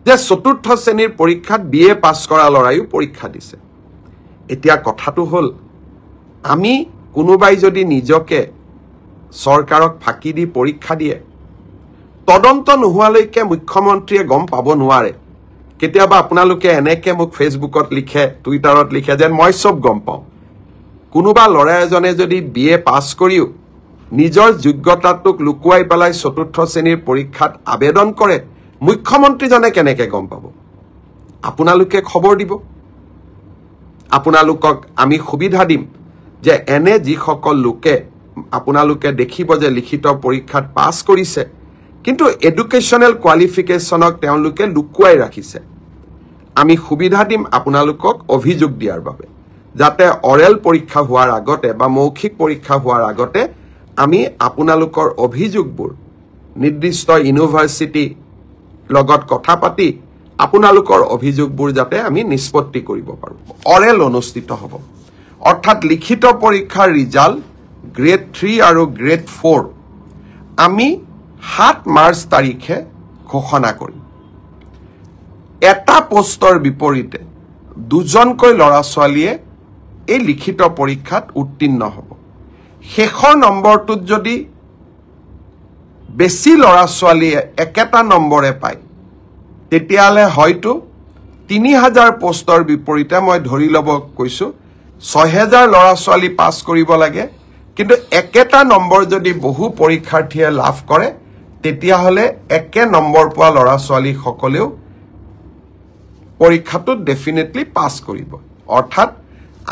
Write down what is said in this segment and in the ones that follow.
যে চতুৰ্থ শ্ৰেণীৰ পৰীক্ষাত BA পাছ কৰা লৰায়ো পৰীক্ষা দিছে এতিয়া কথাটো হল আমি কোনোবাই যদি নিজকে চৰকাৰক ফাঁকি দি পৰীক্ষা দিয়ে তদন্ত নোহোৱালৈকে মুখ্যমন্ত্ৰীয়ে গম পাব নোৱাৰে কেতিয়াবা আপোনালোকে এনেকে মোক ফেসবুকত লিখে টুইটাৰত লিখে যেন মই সব গম পাওঁ কোনোবা লৰা এজনে যদি BA পাছ কৰিও নিজৰ যোগ্যতাটোক লুকুৱাই পেলাই চতুৰ্থ শ্ৰেণীৰ পৰীক্ষাত আবেদন কৰে মুখ্যমন্ত্ৰীজনে কেনেকৈ গম পাব আপোনালোকে খবৰ দিব আপোনালোকক আমি সুবিধা দিম যে এনে যিসকল লোকে আপোনালোকে দেখিব যে লিখিত পৰীক্ষাত পাছ কৰিছে কিন্তু এডুকেশনাল কোৱালিফিকেশনক তেওঁলোকে লুকুৱাই ৰাখিছে আমি সুবিধা দিম আপোনালোকক অভিযোগ দিয়াৰ বাবে যাতে অৰেল পৰীক্ষা হোৱাৰ আগতে বা মৌখিক পৰীক্ষা হোৱাৰ আগতে আমি আপোনালোকৰ অভিযোগবোৰ নিৰ্দিষ্ট ইউনিভাৰ্সিটি লগত কথা পাতি আপোনালোকৰ অভিযোগবোৰ যাতে আমি নিষ্পত্তি কৰিব পাৰো অৰেল অনুষ্ঠিত হ'ব অৰ্থাৎ লিখিত পৰীক্ষাৰ ৰিজাল্ট গ্ৰেড 3 আৰু গ্ৰেড 4 আমি 7 মাৰ্চ তাৰিখে ঘোষণা কৰিম এটা পোষ্টৰ বিপৰীতে দুজনকৈ লৰা ছোৱালীয়ে এই লিখিত পৰীক্ষাত উত্তীৰ্ণ হ'ব শেষৰ নম্বৰটোত যদি বেছি লৰা ছোৱালীয়ে একেটা নম্বৰে পায় তেতিয়ালে হয়তো 3000 পোষ্টৰ বিপৰীতে মই ধৰি লব কৈছো 6000 লৰা ছোৱালী পাছ কৰিব লাগে কিন্তু একেটা নম্বৰ যদি বহু পৰীক্ষাৰ্থীয়ে লাভ কৰে তেতিয়া হলে একে নম্বৰ পোৱা লৰা ছোৱালী সকলেও পৰীক্ষাটোত ডেফিনেটলি পাছ কৰিব অৰ্থাৎ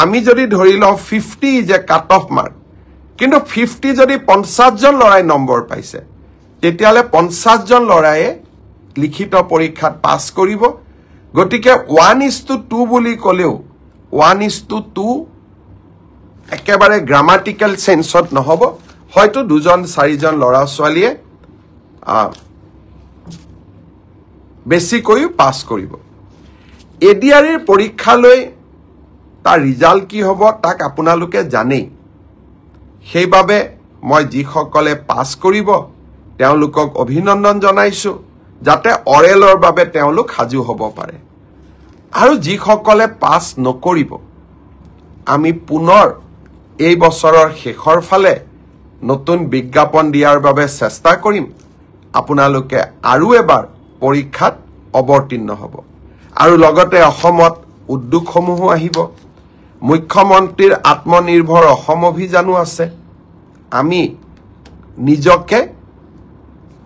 আমি যদি ধৰি লও 50 যে কাট অফ মাৰ্ক কিন্তু 50 যদি 50 জন লৰাই নম্বৰ পাইছে তেতিয়ালে 50 জন লৰায়ে লিখিত পৰীক্ষাত পাছ কৰিব গতিকে 1:2 বুলি কলেও 1:2 একেবাৰে গ্ৰামাটিক্যাল সেন্সত নহব হয়তো দুজন চাৰিজন লৰা ছোৱালীয়ে বেছিকৈ পাছ কৰিব এডিআৰৰ পৰীক্ষালৈ তাৰ ৰিজাল্ট কি হ'ব তাক আপোনালোকে জানেই সেইবাবে মই যিসকলে পাছ কৰিব তেওঁলোকক অভিনন্দন জনাইছো যাতে অৰেলৰ বাবে তেওঁলোক সাজু হ'ব পাৰে আৰু যিসকলে পাছ নকৰিব আমি পুনৰ এই বছৰৰ শেষৰ ফালে নতুন বিজ্ঞাপন দিয়াৰ বাবে চেষ্টা কৰিম আপোনালোকে আৰু এবাৰ পৰীক্ষাত অৱতীৰ্ণ হ'ব আৰু লগতে অসমত উদ্যোগসমূহ আহিব মুখ্যমন্ত্ৰীৰ আত্মনিৰ্ভৰ অসম অভিযানো আছে আমি নিজকে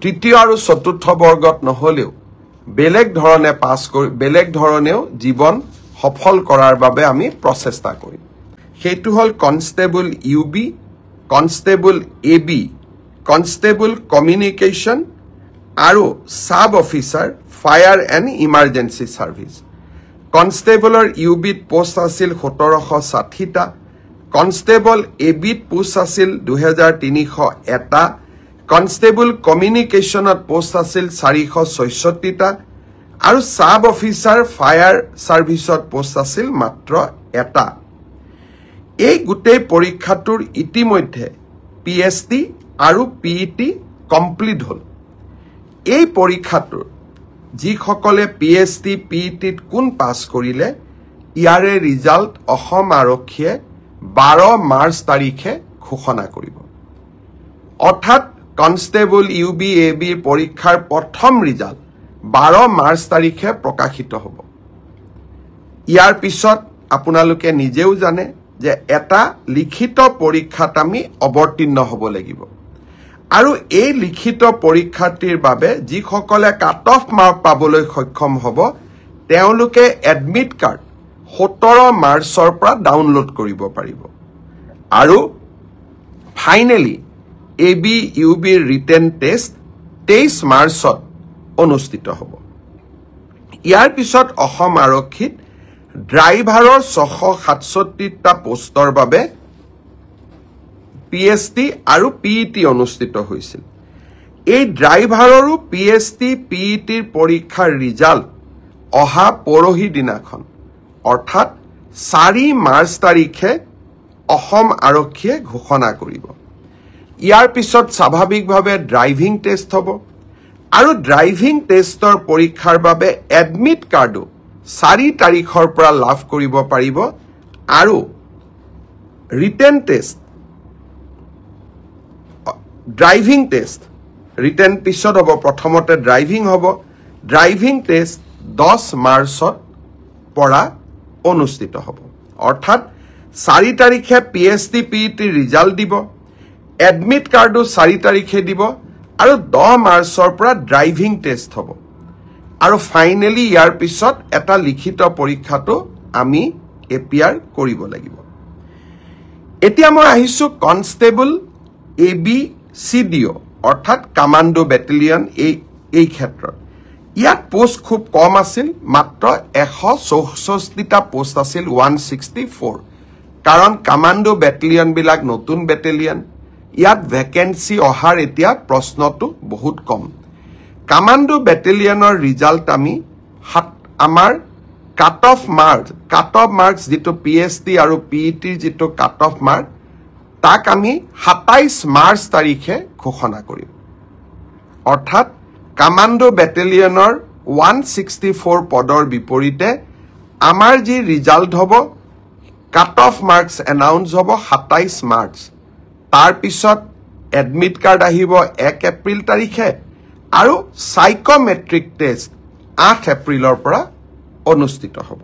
তৃতীয় আৰু চতুৰ্থ বৰ্গত নহলেও বেলেগ ধৰণে পাছ কৰি বেলেগ ধৰণেও জীৱন সফল কৰাৰ বাবে আমি প্ৰচেষ্টা কৰিম সেইটো হল constable UB constable AB constable communication আৰু sub officer fire and emergency service কনষ্টেবলৰ ইউবিত পোষ্ট আছিল 1760টা কনষ্টেবল এবিত পোষ্ট আছিল 2301টা কনষ্টেবল কমিউনিকেশ্যনত পোষ্ট আছিল 466টা আৰু সাব অফিচাৰ ফায়াৰ সাৰ্ভিসত পোষ্ট আছিল মাত্ৰ এটা এই গোটেই পৰীক্ষাটোৰ ইতিমধ্যে পিএছটি আৰু পিইটি কমপ্লিট হল এই পৰীক্ষাটোৰ যিসকলে পিএছটি পিইটিত কোন পাছ কৰিলে ইয়াৰে ৰিজাল্ট অসম আৰক্ষীয়ে 12 মাৰ্চ তাৰিখে ঘোষণা কৰিব অৰ্থাৎ কনষ্টেবল ইউবি এবি পৰীক্ষাৰ প্ৰথম ৰিজাল্ট 12 মাৰ্চ তাৰিখে প্ৰকাশিত হ'ব ইয়াৰ পিছত আপোনালোকে নিজেও জানে যে এটা লিখিত পৰীক্ষাত আমি অৱতীৰ্ণ হ'ব লাগিব আৰু এই লিখিত পৰীক্ষাৰ্থীৰ বাবে যিসকলে কাট অফ মাৰ্ক পাবলৈ সক্ষম হ'ব তেওঁলোকে এডমিট কাৰ্ড 17 মাৰ্চৰ পৰা ডাউনলোড কৰিব পাৰিব আৰু ফাইনেলি এবি ইউবিৰ ৰিটেন টেষ্ট 23 মাৰ্চত অনুষ্ঠিত হ'ব ইয়াৰ পিছত অসম আৰক্ষীত ড্ৰাইভাৰৰ 667টা পোষ্টৰ বাবে পিএছটি আৰু পিইটি অনুষ্ঠিত হৈছিল এই ড্ৰাইভাৰৰো পিএছটি পিইটিৰ পৰীক্ষাৰ ৰিজাল্ট অহা পৰহি দিনাখন অৰ্থাৎ 4 মাৰ্চ তাৰিখে অসম আৰক্ষীয়ে ঘোষণা কৰিব ইয়াৰ পিছত স্বাভাৱিকভাৱে ড্ৰাইভিং টেষ্ট হ'ব আৰু ড্ৰাইভিং টেষ্টৰ পৰীক্ষাৰ বাবে এডমিট কাৰ্ডো 4 তাৰিখৰ পৰা লাভ কৰিব পাৰিব আৰু written test driving test written পিছত হ'ব প্ৰথমতে ড্ৰাইভিং হ'ব ড্ৰাইভিং টেষ্ট 10 মাৰ্চত পৰা অনুষ্ঠিত হ'ব অৰ্থাৎ 4 তাৰিখে পিএছটি পিইটি ৰিজাল্ট দিব এডমিট কাৰ্ডো 4 তাৰিখে দিব আৰু 10 মাৰ্চৰ পৰা ড্ৰাইভিং টেষ্ট হ'ব আৰু ফাইনেলি ইয়াৰ পিছত এটা লিখিত পৰীক্ষাটো আমি এপিআৰ কৰিব লাগিব এতিয়া মই আহিছো কনষ্টেবল ABCDO অৰ্থাৎ কমান্ডো ব্যাটালিয়ন এই ক্ষেত্ৰত ইয়াত পোষ্ট খুব কম আছিল মাত্ৰ 164টা পোষ্ট আছিল 164 কাৰণ কমান্ডো ব্যাটালিয়ন বিলাক নতুন ব্যাটালিয়ন ইয়াত ভ্যাকেন্সি অহাৰ এতিয়া প্ৰশ্নটো বহুত কম কমান্ডো ব্যাটালিয়নৰ ৰিজাল্ট আমি আমাৰ কাট অফ মাৰ্কস যেটো পিএছটি আৰু পিইটিৰ যেটো কাট অফ মাৰ্ক তাক আমি 27 মাৰ্চ তাৰিখে ঘোষণা কৰিম অৰ্থাৎ কমান্ডো ব্যাটালিয়নৰ 164 পদৰ বিপৰীতে আমাৰ যি ৰিজাল্ট হ'ব কাট অফ মাৰ্কস এনাউন্স হ'ব 27 মাৰ্চ তাৰ পিছত এডমিট কাৰ্ড আহিব 1 এপ্ৰিল তাৰিখে আৰু সাইকোমেট্ৰিক টেষ্ট 8 এপ্ৰিলৰ পৰা অনুষ্ঠিত হ'ব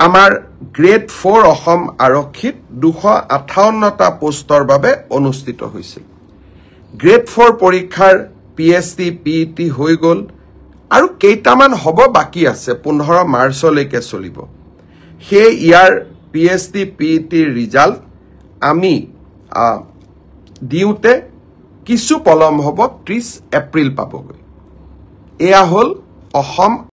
আমাৰ গ্ৰেড 4 অসম আৰক্ষীত 258টা পোষ্টৰ বাবে অনুষ্ঠিত হৈছিল গ্ৰেড 4 পৰীক্ষাৰ পিএছটি পিইটি হৈ গল আৰু কেইটামান হ'ব বাকি আছে 15 মাৰ্চলৈকে চলিব হে ইয়াৰ পিএছটি পিইটি ৰিজাল্ট আমি দিউতে কিছু পলম হ'ব 30 এপ্ৰিল পাবগৈ এয়া হল অসম